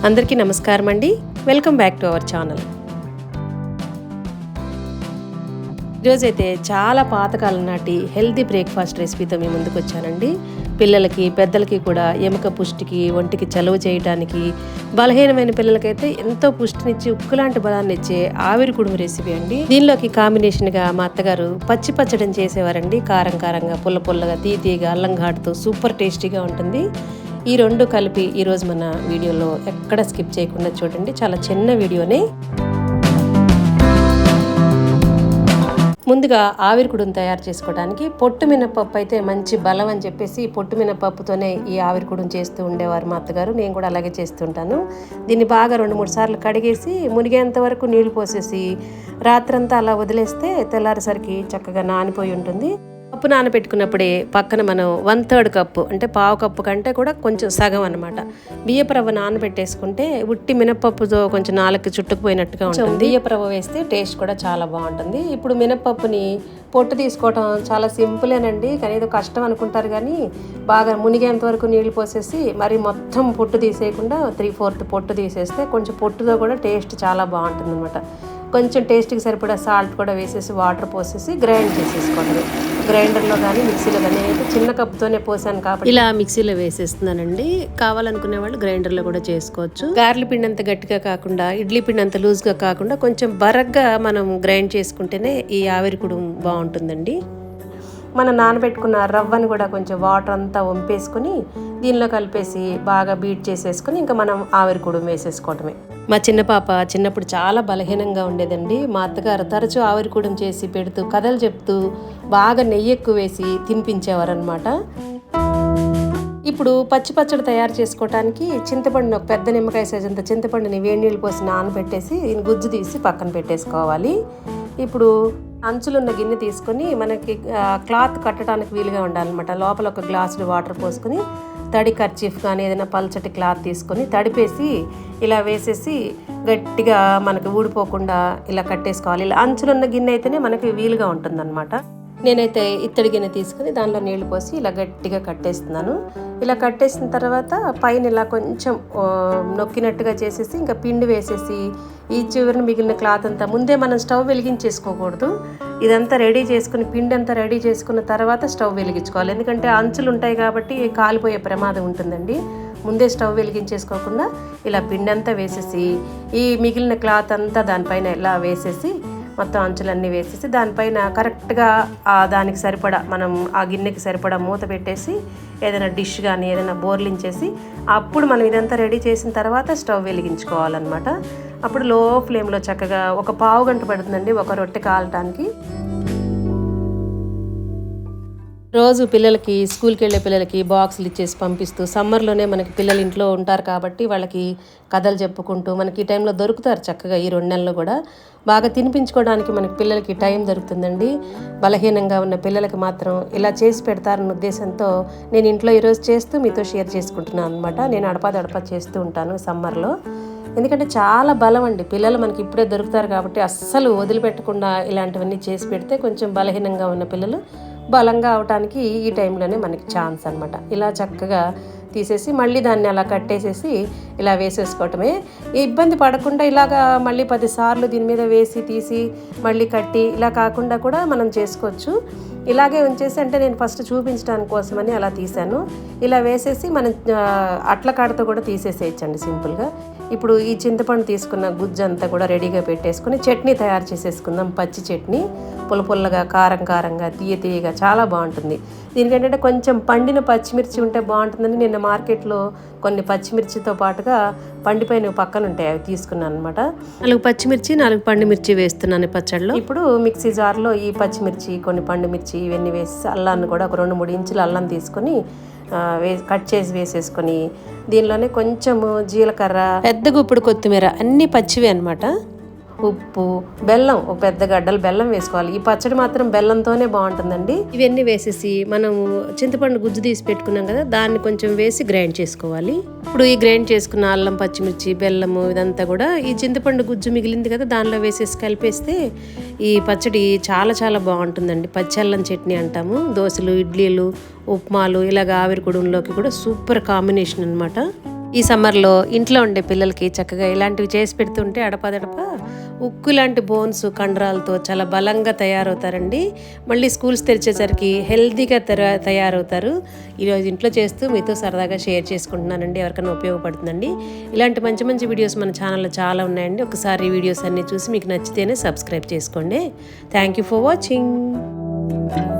అందరికీ నమస్కారం అండి. Welcome back to our channel. ఈరోజైతే చాలా పాతకాలం నాటి హెల్తీ బ్రేక్ఫాస్ట్ రెసిపీతో మీ ముందుకు వచ్చానండి. పిల్లలకి పెద్దలకి కూడా ఎముక పుష్టికి, ఒంటికి చలువ చేయడానికి, బలహీనమైన పిల్లలకైతే ఎంతో పుష్టినిచ్చి ఉక్కులాంటి బలాన్ని ఇచ్చే ఆవిరి కుడుము రెసిపీ అండి. దీనిలోకి కాంబినేషన్గా మా అత్తగారు పచ్చి పచ్చడిని చేసేవారండి. కారం కారంగా, పుల్ల పుల్లగా, తీయగా, అల్లం ఘాటుతో సూపర్ టేస్టీగా ఉంటుంది. ఈ రెండు కలిపి ఈరోజు మన వీడియోలో ఎక్కడ స్కిప్ చేయకుండా చూడండి. చాలా చిన్న వీడియోనే. ముందుగా ఆవిరి కుడును తయారు చేసుకోవడానికి పొట్టు మినపప్పు అయితే మంచి బలం అని చెప్పేసి పొట్టు మినపప్పుతోనే ఈ ఆవిరి కుడును చేస్తూ ఉండేవారు మా అత్తగారు. నేను కూడా అలాగే చేస్తుంటాను. దీన్ని బాగా 2-3 సార్లు కడిగేసి మునిగేంత వరకు నీళ్లు పోసేసి రాత్రంతా అలా వదిలేస్తే తెల్లారేసరికి చక్కగా నానిపోయి ఉంటుంది. పప్పు నానబెట్టుకున్నప్పుడే పక్కన మనం 1/3 కప్పు అంటే పావు కప్పు కంటే కూడా కొంచెం సగం అనమాట బియ్యపు రవ్వ నానబెట్టేసుకుంటే ఉట్టి మినపప్పుతో కొంచెం నాలుగు చుట్టుకుపోయినట్టుగా ఉంటుంది. బియ్యపు రవ్వ వేస్తే టేస్ట్ కూడా చాలా బాగుంటుంది. ఇప్పుడు మినపప్పుని పొట్టు తీసుకోవటం చాలా సింపులేనండి, కానీ ఏదో కష్టం అనుకుంటారు. కానీ బాగా మునిగేంత వరకు నీళ్లు పోసేసి మరి మొత్తం పొట్టు తీసేయకుండా 3/4 పొట్టు తీసేస్తే కొంచెం పొట్టుతో కూడా టేస్ట్ చాలా బాగుంటుంది అనమాట. కొంచెం టేస్ట్కి సరిపడా సాల్ట్ కూడా వేసేసి వాటర్ పోసేసి గ్రైండ్ చేసేసుకోవటం. గ్రైండర్లో కానీ మిక్సీలో కానీ నేనైతే చిన్న కప్పుతోనే పోసాను కాబట్టి ఇలా మిక్సీలో వేసేస్తున్నానండి. కావాలనుకునే వాళ్ళు గ్రైండర్లో కూడా చేసుకోవచ్చు. గారెల పిండి అంత గట్టిగా కాకుండా, ఇడ్లీ పిండి అంత లూజ్గా కాకుండా కొంచెం బరగ్గా మనం గ్రైండ్ చేసుకుంటేనే ఈ ఆవిరి కుడుము బాగుంటుందండి. మనం నానబెట్టుకున్న రవ్వని కూడా కొంచెం వాటర్ అంతా వంపేసుకొని దీనిలో కలిపేసి బాగా బీట్ చేసేసుకొని ఇంకా మనం ఆవిరి కుడుము వేసేసుకోవటమే. మా చిన్న పాప చిన్నప్పుడు చాలా బలహీనంగా ఉండేదండి. మా అత్తగారు తరచూ ఆవిరి కుడుము చేసి పెడుతూ కథలు చెప్తూ బాగా నెయ్యి ఎక్కువ వేసి తినిపించేవారు అనమాట. ఇప్పుడు పచ్చి పచ్చడి తయారు చేసుకోవడానికి చింతపండుని ఒక పెద్ద నిమ్మకాయ సైజ్ అంత చింతపండుని వేడి నీళ్ళు పోసి నానబెట్టేసి దీన్ని గుజ్జు తీసి పక్కన పెట్టేసుకోవాలి. ఇప్పుడు అంచులున్న గిన్నె తీసుకొని మనకి క్లాత్ కట్టడానికి వీలుగా ఉండాలన్నమాట. లోపల ఒక గ్లాసులు వాటర్ పోసుకొని తడి కర్చీఫ్ కానీ ఏదైనా పల్చటి క్లాత్ తీసుకొని తడిపేసి ఇలా వేసేసి గట్టిగా మనకి ఊడిపోకుండా ఇలా కట్టేసుకోవాలి. ఇలా అంచులున్న గిన్నె అయితేనే మనకి వీలుగా ఉంటుందన్నమాట. నేనైతే ఇత్తడి గిన్నె తీసుకుని దానిలో నీళ్లు పోసి ఇలా గట్టిగా కట్టేస్తున్నాను. ఇలా కట్టేసిన తర్వాత పైన ఇలా కొంచెం నొక్కినట్టుగా చేసేసి ఇంకా పిండి వేసేసి ఈ చివరిని మిగిలిన క్లాత్ అంతా ముందే మనం స్టవ్ వెలిగించేసుకోకూడదు. ఇదంతా రెడీ చేసుకుని పిండి అంతా రెడీ చేసుకున్న తర్వాత స్టవ్ వెలిగించుకోవాలి. ఎందుకంటే అంచులు ఉంటాయి కాబట్టి కాలిపోయే ప్రమాదం ఉంటుందండి. ముందే స్టవ్ వెలిగించేసుకోకుండా ఇలా పిండి అంతా వేసేసి ఈ మిగిలిన క్లాత్ అంతా దానిపైన ఇలా వేసేసి మొత్తం అంచులన్నీ వేసేసి దానిపైన కరెక్ట్గా దానికి సరిపడా మనం ఆ గిన్నెకి సరిపడా మూత పెట్టేసి ఏదైనా డిష్ కానీ ఏదైనా బోర్లించేసి అప్పుడు మనం ఇదంతా రెడీ చేసిన తర్వాత స్టవ్ వెలిగించుకోవాలన్నమాట. అప్పుడు లో ఫ్లేమ్లో చక్కగా ఒక పావు గంట పడుతుందండి ఒక రొట్టె కాలటానికి. రోజు పిల్లలకి స్కూల్కి వెళ్ళే పిల్లలకి బాక్సులు ఇచ్చేసి పంపిస్తూ సమ్మర్లోనే మనకి పిల్లలు ఇంట్లో ఉంటారు కాబట్టి వాళ్ళకి కథలు చెప్పుకుంటూ మనకి ఈ టైంలో దొరుకుతారు చక్కగా. ఈ 2 నెలలు కూడా బాగా తినిపించుకోవడానికి మనకి పిల్లలకి టైం దొరుకుతుందండి. బలహీనంగా ఉన్న పిల్లలకి మాత్రం ఇలా చేసి పెడతారన్న ఉద్దేశంతో నేను ఇంట్లో ఈరోజు చేస్తూ మీతో షేర్ చేసుకుంటున్నాను అనమాట. నేను అడపా చేస్తూ ఉంటాను సమ్మర్లో. ఎందుకంటే చాలా బలం అండి. పిల్లలు మనకి ఇప్పుడే దొరుకుతారు కాబట్టి అస్సలు వదిలిపెట్టకుండా ఇలాంటివన్నీ చేసి పెడితే కొంచెం బలహీనంగా ఉన్న పిల్లలు బలంగా అవటానికి ఈ టైంలోనే మనకి ఛాన్స్ అనమాట. ఇలా చక్కగా తీసేసి మళ్ళీ దాన్ని అలా కట్టేసేసి ఇలా వేసేసుకోవటమే. ఇబ్బంది పడకుండా ఇలాగా మళ్ళీ 10 సార్లు దీని మీద వేసి తీసి మళ్ళీ కట్టి ఇలా కాకుండా కూడా మనం చేసుకోవచ్చు. ఇలాగే ఉంచేసి అంటే నేను ఫస్ట్ చూపించడానికి కోసమని అలా తీసాను. ఇలా వేసేసి మనం అట్ల కాడతో కూడా తీసేసేయచ్చండి సింపుల్గా. ఇప్పుడు ఈ చింతపండు తీసుకున్న గుజ్జు అంతా కూడా రెడీగా పెట్టేసుకుని చట్నీ తయారు చేసేసుకుందాం. పచ్చి చట్నీ పుల్లగా కారంగా తీయగా చాలా బాగుంటుంది. దీనికేంటంటే కొంచెం పండిన పచ్చిమిర్చి ఉంటే బాగుంటుందని నిన్న మార్కెట్లో కొన్ని పచ్చిమిర్చితో పాటుగా పండిపోయిన పక్కన ఉంటాయి, అవి తీసుకున్నాను అనమాట. 4 పచ్చిమిర్చి 4 పండుమిర్చి వేస్తున్నాను పచ్చడిలో. ఇప్పుడు మిక్సీ జార్లో ఈ పచ్చిమిర్చి కొన్ని పండుమిర్చి ఇవన్నీ వేసి అల్లాన్ని కూడా ఒక 2-3 ఇంచుల అల్లం తీసుకొని కట్ చేసి వేసేసుకొని దీనిలోనే కొంచెము జీలకర్ర, పెద్ద గుప్పుడు కొత్తిమీర అన్నీ పచ్చివే అనమాట. ఉప్పు, బెల్లం, ఒక పెద్ద గడ్డలు బెల్లం వేసుకోవాలి. ఈ పచ్చడి మాత్రం బెల్లంతోనే బాగుంటుందండి. ఇవన్నీ వేసేసి మనం చింతపండు గుజ్జు తీసి పెట్టుకున్నాం కదా, దాన్ని కొంచెం వేసి గ్రైండ్ చేసుకోవాలి. ఇప్పుడు ఈ గ్రైండ్ చేసుకున్న అల్లం, పచ్చిమిర్చి, బెల్లము ఇదంతా కూడా ఈ చింతపండు గుజ్జు మిగిలింది కదా దానిలో వేసేసి కలిపేస్తే ఈ పచ్చడి చాలా చాలా బాగుంటుందండి. పచ్చి అల్లం చట్నీ అంటాము. దోశలు, ఇడ్లీలు, ఉప్మాలు ఇలాగ ఆవిరి కుడుములోకి కూడా సూపర్ కాంబినేషన్ అనమాట. ఈ సమ్మర్లో ఇంట్లో ఉండే పిల్లలకి చక్కగా ఇలాంటివి చేసి పెడుతుంటే అడపదడప ఉక్కు లాంటి బోన్స్ కండరాలతో చాలా బలంగా తయారవుతారండి. మళ్ళీ స్కూల్స్ తెరిచేసరికి హెల్తీగా తయారవుతారు. ఈరోజు ఇంట్లో చేస్తూ మీతో సరదాగా షేర్ చేసుకుంటున్నానండి. ఎవరికైనా ఉపయోగపడుతుందండి. ఇలాంటి మంచి మంచి వీడియోస్ మన ఛానల్లో చాలా ఉన్నాయండి. ఒకసారి ఈ వీడియోస్ అన్నీ చూసి మీకు నచ్చితేనే సబ్స్క్రైబ్ చేసుకోండి. Thank you for watching.